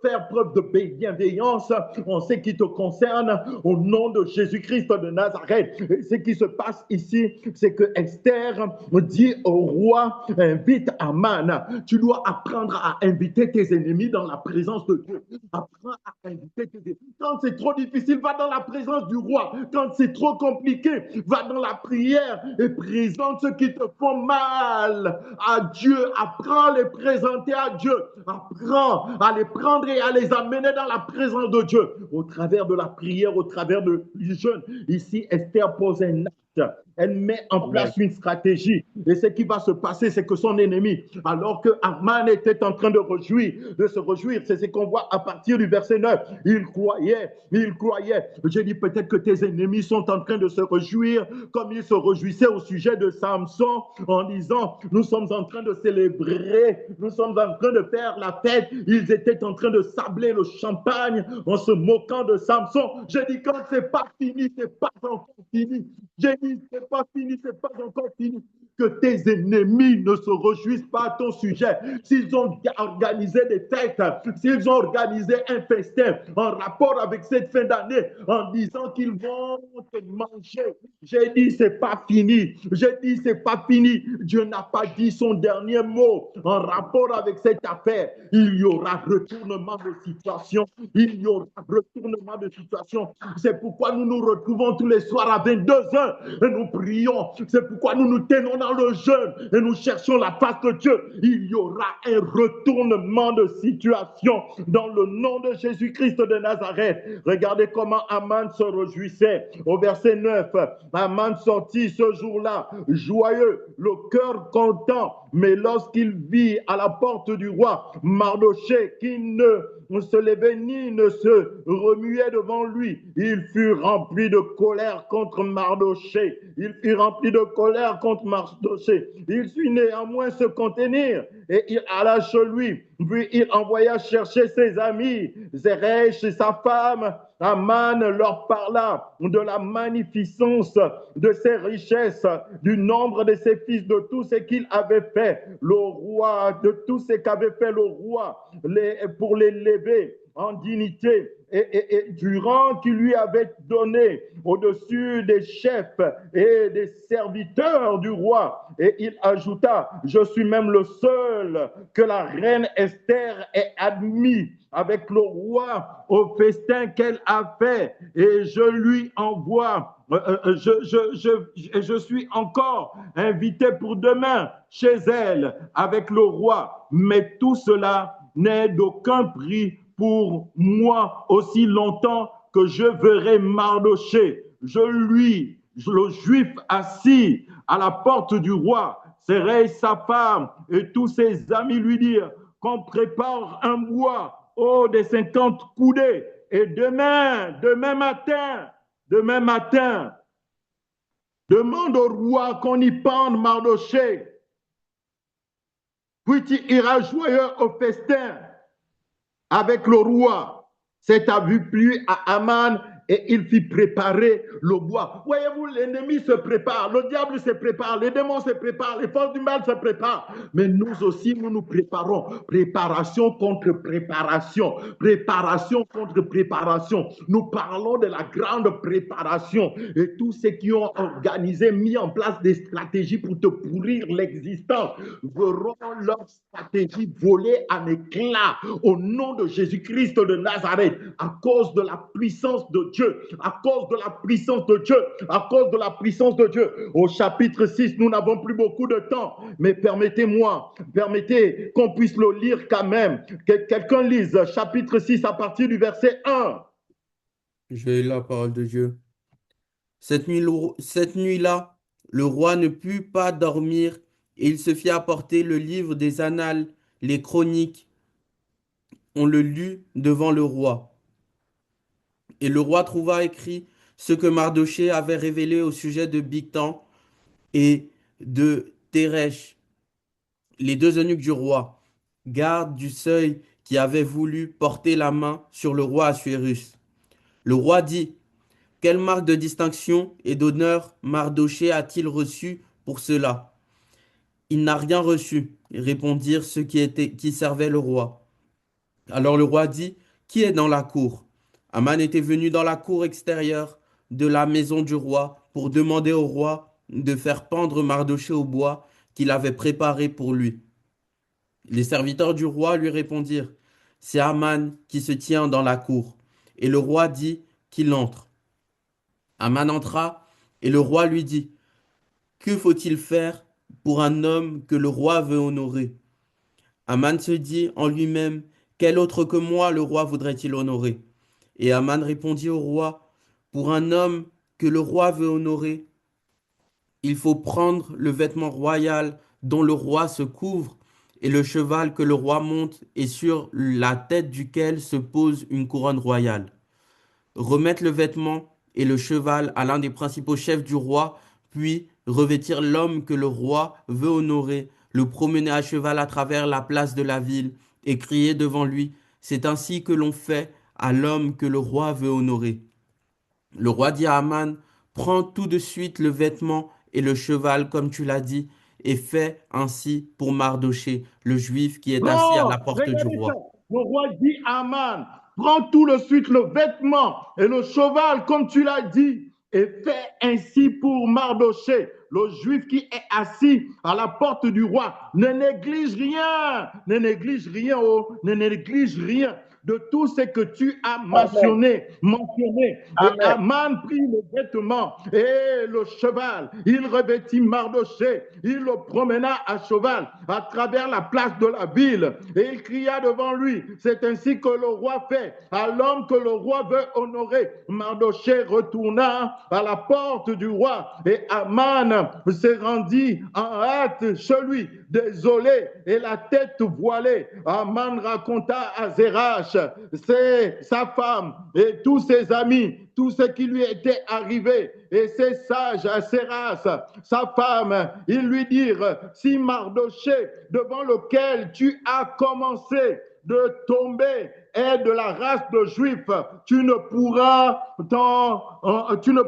faire preuve de bienveillance en ce qui te concerne au nom de Jésus-Christ de Nazareth. Et ce qui se passe ici, c'est que Esther dit au roi, invite Aman. Tu dois apprendre à inviter tes ennemis dans la présence de Dieu. Apprends à inviter tes ennemis. Quand c'est trop difficile, va dans la présence du roi. Quand c'est trop compliqué, va dans la prière et présente ceux qui te font mal à Dieu. Apprends à les présenter à Dieu. Apprends à les prendre et à les amener dans la présence de Dieu. Au travers de la prière, au travers du jeûne. Ici, Esther pose un acte. Elle met en place une stratégie. Et ce qui va se passer, c'est que son ennemi, alors que Aman était en train de se réjouir, c'est ce qu'on voit à partir du verset 9. Il croyait. J'ai dit peut-être que tes ennemis sont en train de se réjouir comme ils se réjouissaient au sujet de Samson en disant, nous sommes en train de célébrer, nous sommes en train de faire la fête. Ils étaient en train de sabler le champagne en se moquant de Samson. J'ai dit quand c'est pas fini, c'est pas encore fini. J'ai dit c'est pas fini, c'est pas encore fini. Que tes ennemis ne se réjouissent pas à ton sujet. S'ils ont organisé des fêtes, s'ils ont organisé un festin en rapport avec cette fin d'année, en disant qu'ils vont te manger, j'ai dit c'est pas fini. J'ai dit c'est pas fini. Dieu n'a pas dit son dernier mot en rapport avec cette affaire. Il y aura retournement de situation. Il y aura retournement de situation. C'est pourquoi nous nous retrouvons tous les soirs à 22h et nous prions. C'est pourquoi nous nous tenons dans le jeûne et nous cherchons la face de Dieu. Il y aura un retournement de situation dans le nom de Jésus-Christ de Nazareth. Regardez comment Aman se réjouissait. Au verset 9, Aman sortit ce jour-là, joyeux, le cœur content, mais lorsqu'il vit à la porte du roi Mardoché qui ne se levait ni ne se remuait devant lui, il fut rempli de colère contre Mardoché. Il fut rempli de colère contre Mardoché. Il sut néanmoins se contenir et il alla chez lui. Puis il envoya chercher ses amis, Zeresh et sa femme. Aman leur parla de la magnificence de ses richesses, du nombre de ses fils, de tout ce qu'il avait fait, le roi, de tout ce qu'avait fait le roi pour les lever en dignité et du rang qu'il lui avait donné au-dessus des chefs et des serviteurs du roi. Et il ajouta, je suis même le seul que la reine Esther ait admis avec le roi au festin qu'elle a fait, et je lui envoie, je suis encore invité pour demain chez elle avec le roi, mais tout cela n'est d'aucun prix pour moi aussi longtemps que je verrai Mardoché. Le juif assis à la porte du roi, Séreille, sa femme et tous ses amis lui dirent qu'on prépare un bois des 50 coudées et demain matin, Demande au roi qu'on y pende Mardochée. Puis tu iras joyeux au festin avec le roi. C'est à vu plus à Aman et il fit préparer le bois. Voyez-vous, l'ennemi se prépare, le diable se prépare, les démons se préparent, les forces du mal se préparent. Mais nous aussi, nous nous préparons. Préparation contre préparation. Préparation contre préparation. Nous parlons de la grande préparation. Et tous ceux qui ont organisé, mis en place des stratégies pour te pourrir l'existence, verront leur stratégie voler en éclats au nom de Jésus-Christ de Nazareth, à cause de la puissance de Dieu, à cause de la puissance de Dieu, à cause de la puissance de Dieu. Au chapitre 6, nous n'avons plus beaucoup de temps, mais permettez qu'on puisse le lire quand même. Que quelqu'un lise chapitre 6 à partir du verset 1. Je lis la parole de Dieu. Cette nuit-là, le roi ne put pas dormir et il se fit apporter le livre des annales, les chroniques. On le lut devant le roi. Et le roi trouva écrit ce que Mardochée avait révélé au sujet de Bigtan et de Téresh, les deux eunuques du roi, gardes du seuil qui avaient voulu porter la main sur le roi Assuérus. Le roi dit: quelle marque de distinction et d'honneur Mardochée a-t-il reçu pour cela? Il n'a rien reçu, répondirent ceux qui servaient le roi. Alors le roi dit: qui est dans la cour? Aman était venu dans la cour extérieure de la maison du roi pour demander au roi de faire pendre Mardochée au bois qu'il avait préparé pour lui. Les serviteurs du roi lui répondirent: c'est Aman qui se tient dans la cour. Et le roi dit qu'il entre. Aman entra et le roi lui dit: que faut-il faire pour un homme que le roi veut honorer? Aman se dit en lui-même: quel autre que moi le roi voudrait-il honorer? Et Aman répondit au roi: pour un homme que le roi veut honorer, il faut prendre le vêtement royal dont le roi se couvre et le cheval que le roi monte et sur la tête duquel se pose une couronne royale. Remettre le vêtement et le cheval à l'un des principaux chefs du roi, puis revêtir l'homme que le roi veut honorer, le promener à cheval à travers la place de la ville et crier devant lui: c'est ainsi que l'on fait à l'homme que le roi veut honorer. Le roi dit à Aman: prends tout de suite le vêtement et le cheval comme tu l'as dit, et fais ainsi pour Mardochée, le juif qui est assis à la Prends, porte du regardez ça. roi. Le roi dit à Aman, prends tout de suite le vêtement et le cheval, comme tu l'as dit, et fais ainsi pour Mardochée, le juif qui est assis à la porte du roi. Ne néglige rien, ne néglige rien, oh, ne néglige rien de tout ce que tu as mentionné. Et Aman prit le vêtement et le cheval. Il revêtit Mardochée. Il le promena à cheval à travers la place de la ville. Et il cria devant lui: c'est ainsi que le roi fait à l'homme que le roi veut honorer. Mardochée retourna à la porte du roi et Aman se rendit en hâte chez lui, désolé et la tête voilée. Aman raconta à Zérach, c'est sa femme et tous ses amis, tout ce qui lui était arrivé, et ses sages à Zérach, sa femme. Ils lui dirent: si Mardochée, devant lequel tu as commencé de tomber, est de la race de Juifs, tu ne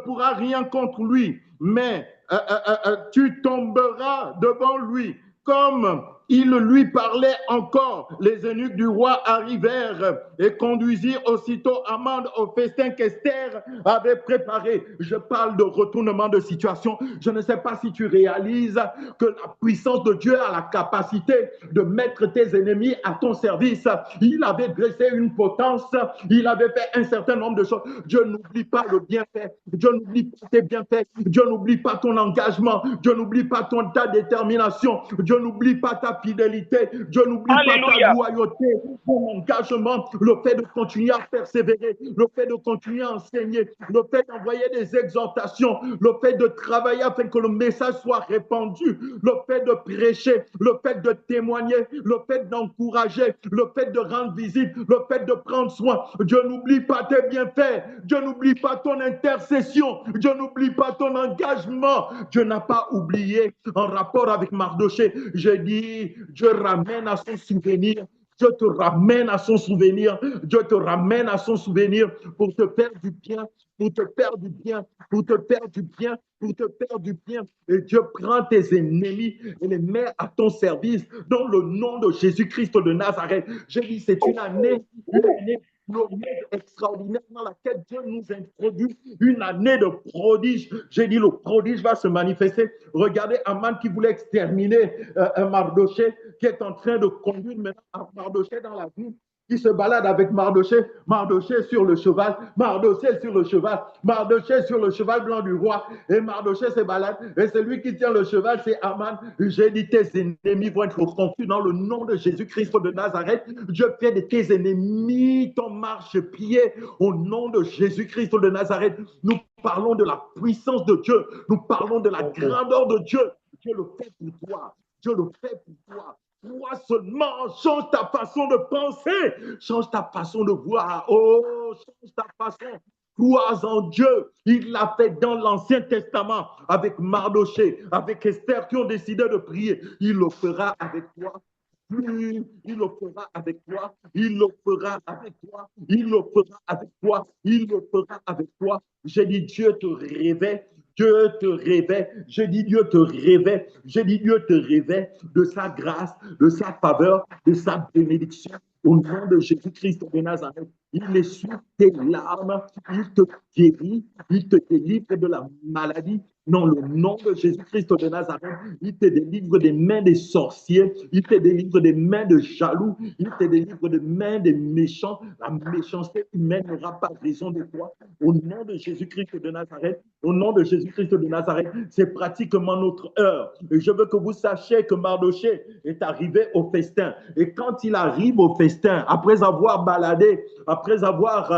pourras rien contre lui, mais tu tomberas devant lui. Comme il lui parlait encore, les eunuques du roi arrivèrent et conduisirent aussitôt Aman au festin qu'Esther avait préparé. Je parle de retournement de situation. Je ne sais pas si tu réalises que la puissance de Dieu a la capacité de mettre tes ennemis à ton service. Il avait dressé une potence, il avait fait un certain nombre de choses. Dieu n'oublie pas le bienfait, Dieu n'oublie pas tes bienfaits, Dieu n'oublie pas ton engagement, Dieu n'oublie pas ta détermination, Dieu n'oublie pas ta fidélité. Je n'oublie pas ta Alléluia. loyauté, ton engagement, le fait de continuer à persévérer, le fait de continuer à enseigner, le fait d'envoyer des exhortations, le fait de travailler afin que le message soit répandu, le fait de prêcher, le fait de témoigner, le fait d'encourager, le fait de rendre visite, le fait de prendre soin. Je n'oublie pas tes bienfaits, je n'oublie pas ton intercession, je n'oublie pas ton engagement. Dieu n'a pas oublié en rapport avec Mardoché. Je dis, Dieu ramène à son souvenir. Dieu te ramène à son souvenir. Dieu te ramène à son souvenir pour te faire du bien, pour te faire du bien, pour te faire du bien, pour te faire du bien. Et Dieu prend tes ennemis et les met à ton service dans le nom de Jésus-Christ de Nazareth. Je dis, c'est une année glorieuse, extraordinaire dans laquelle Dieu nous introduit, une année de prodige. J'ai dit, le prodige va se manifester. Regardez Aman qui voulait exterminer Mardoché, qui est en train de conduire maintenant Mardoché dans la ville, qui se balade avec Mardoché, Mardoché sur le cheval, Mardoché sur le cheval, Mardoché sur le cheval blanc du roi, et Mardoché se balade, et celui qui tient le cheval, c'est Aman. J'ai dit, tes ennemis vont être confus dans le nom de Jésus-Christ de Nazareth. Dieu fait de tes ennemis ton marchepied au nom de Jésus-Christ de Nazareth. Nous parlons de la puissance de Dieu, nous parlons de la grandeur de Dieu. Dieu le fait pour toi, Dieu le fait pour toi. Toi seulement, change ta façon de penser, change ta façon de voir. Oh, change ta façon. Crois en Dieu. Il l'a fait dans l'Ancien Testament avec Mardoché, avec Esther qui ont décidé de prier. Il le fera avec toi. Il le fera avec toi, il le fera avec toi, il le fera avec toi, il le fera avec toi. J'ai dit Dieu te révèle, Dieu te révèle, j'ai dit Dieu te révèle, j'ai dit Dieu te révèle de sa grâce, de sa faveur, de sa bénédiction. Au nom de Jésus-Christ de Nazareth, il essuie tes larmes, il te guérit, il te délivre de la maladie. Dans le nom de Jésus-Christ de Nazareth, il te délivre des mains des sorciers, il te délivre des mains de jaloux, il te délivre des mains des méchants. La méchanceté humaine n'aura pas raison de toi. Au nom de Jésus-Christ de Nazareth, au nom de Jésus-Christ de Nazareth, c'est pratiquement notre heure. Et je veux que vous sachiez que Mardoché est arrivé au festin. Et quand il arrive au festin, après avoir baladé, après avoir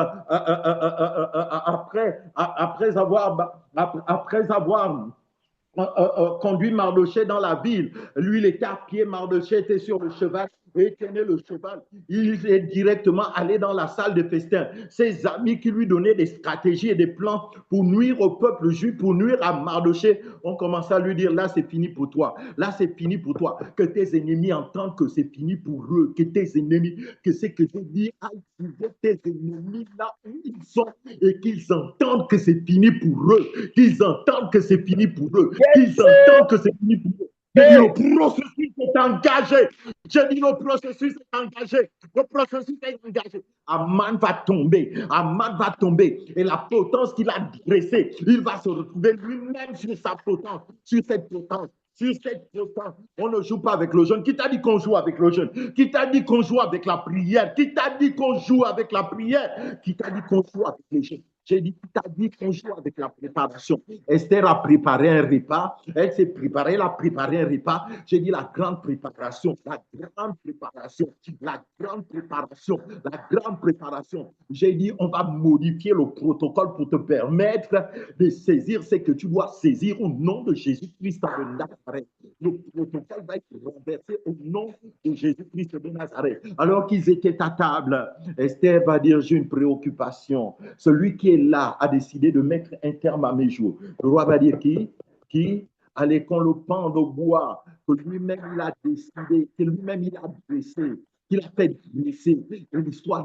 conduit Mardoché dans la ville. Lui, il était à pied, Mardoché était sur le cheval et tenait le cheval. Il est directement allé dans la salle de festin. Ses amis qui lui donnaient des stratégies et des plans pour nuire au peuple juif, pour nuire à Mardoché, ont commencé à lui dire, là, c'est fini pour toi. Là, c'est fini pour toi. Que tes ennemis entendent que c'est fini pour eux. Que tes ennemis, que c'est que je dis, aille trouver tes ennemis là où ils sont et qu'ils entendent que c'est fini pour eux. Qu'ils entendent que c'est fini pour eux. Qu'ils entendent que c'est fini pour eux. Le processus est engagé. J'ai dit, le processus est engagé. Le processus est engagé. Aman va tomber. Aman va tomber. Et la potence qu'il a dressée, il va se retrouver lui-même sur sa potence, sur cette potence. Sur cette potence, on ne joue pas avec le jeûne. Qui t'a dit qu'on joue avec le jeûne? Qui t'a dit qu'on joue avec la prière? Qui t'a dit qu'on joue avec la prière? Qui t'a dit qu'on joue avec les jeûnes? J'ai dit, qui t'a dit qu'on joue avec la préparation? Esther a préparé un repas. Elle s'est préparée, elle a préparé un repas. J'ai dit la grande préparation, la grande préparation, la grande préparation, la grande préparation. J'ai dit, on va modifier le protocole pour te permettre de saisir ce que tu dois saisir au nom de Jésus-Christ de Nazareth. Le protocole va être renversé au nom de Jésus-Christ de Nazareth. Alors qu'ils étaient à table, Esther va dire, j'ai une préoccupation. Celui qui est là a décidé de mettre un terme à mes jours. Le roi va dire qui allez qu'on le pende au bois, que lui-même il a décidé, que lui-même il a dressé, qu'il a fait dresser. L'histoire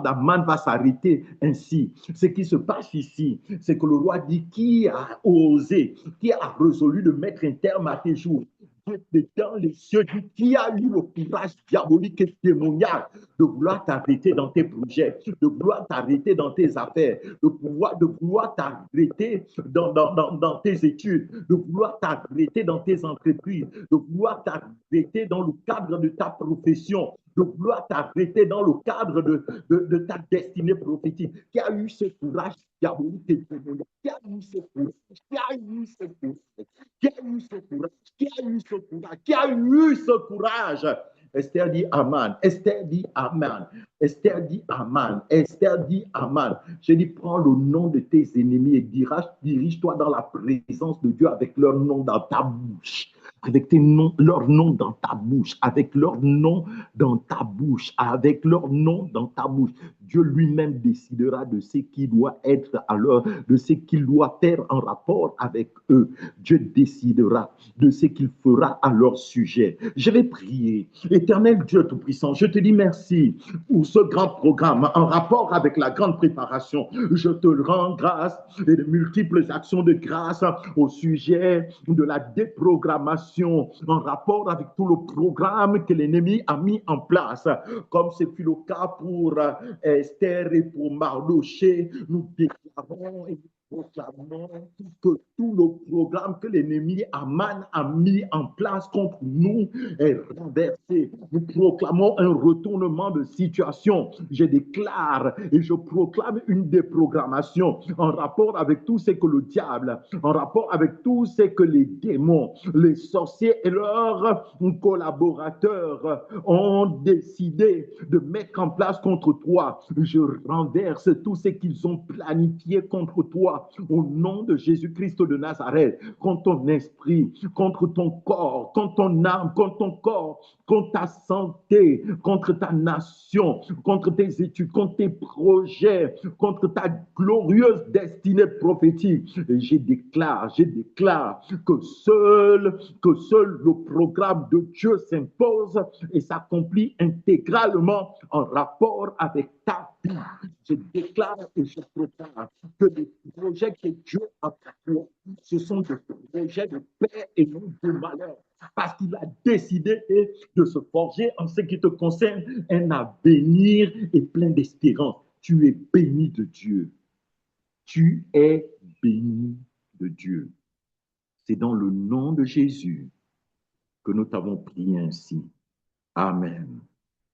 d'Aman va s'arrêter ainsi. Ce qui se passe ici, c'est que le roi dit qui a osé, qui a résolu de mettre un terme à tes jours. Dans les cieux, qui a eu le courage diabolique et démoniaque de vouloir t'arrêter dans tes projets, de vouloir t'arrêter dans tes affaires, de vouloir t'arrêter dans tes études, de vouloir t'arrêter dans tes entreprises, de vouloir t'arrêter dans le cadre de ta profession, de vouloir t'arrêter dans le cadre de ta destinée prophétique. Qui a eu ce courage diabolique et démoniaque? Qui a eu ce courage? Qui a eu ce courage? Qui a eu ce courage? Qui a eu ce courage? Qui a eu ce courage? Esther dit Amen. Esther dit Amen. Esther dit Amen. Esther dit Amen. Je dis, prends le nom de tes ennemis et dirige-toi dans la présence de Dieu avec leur nom dans ta bouche. Avec leur nom dans ta bouche, avec leur nom dans ta bouche, avec leur nom dans ta bouche. Dieu lui-même décidera de ce qui doit être à leur, de ce qu'il doit faire en rapport avec eux. Dieu décidera de ce qu'il fera à leur sujet. Je vais prier. Éternel Dieu Tout-Puissant, je te dis merci pour ce grand programme en rapport avec la grande préparation. Je te rends grâce et de multiples actions de grâce au sujet de la déprogrammation en rapport avec tout le programme que l'ennemi a mis en place. Comme ce fut le cas pour Esther et pour Mardoché, nous déclarons et proclamons que tout le programme que l'ennemi Aman a mis en place contre nous est renversé. Nous proclamons un retournement de situation. Je déclare et je proclame une déprogrammation en rapport avec tout ce que le diable, en rapport avec tout ce que les démons, les sorciers et leurs collaborateurs ont décidé de mettre en place contre toi. Je renverse tout ce qu'ils ont planifié contre toi au nom de Jésus-Christ de Nazareth, contre ton esprit, contre ton corps, contre ton âme, contre ton corps, contre ta santé, contre ta nation, contre tes études, contre tes projets, contre ta glorieuse destinée prophétique. Et je déclare que seul le programme de Dieu s'impose et s'accomplit intégralement en rapport avec ta vie. Je déclare et je proclame que les projets que Dieu a pour toi, ce sont des projets de paix et non de malheur. Parce qu'il a décidé de se forger en ce qui te concerne un avenir et plein d'espérance. Tu es béni de Dieu. Tu es béni de Dieu. C'est dans le nom de Jésus que nous t'avons prié ainsi. Amen.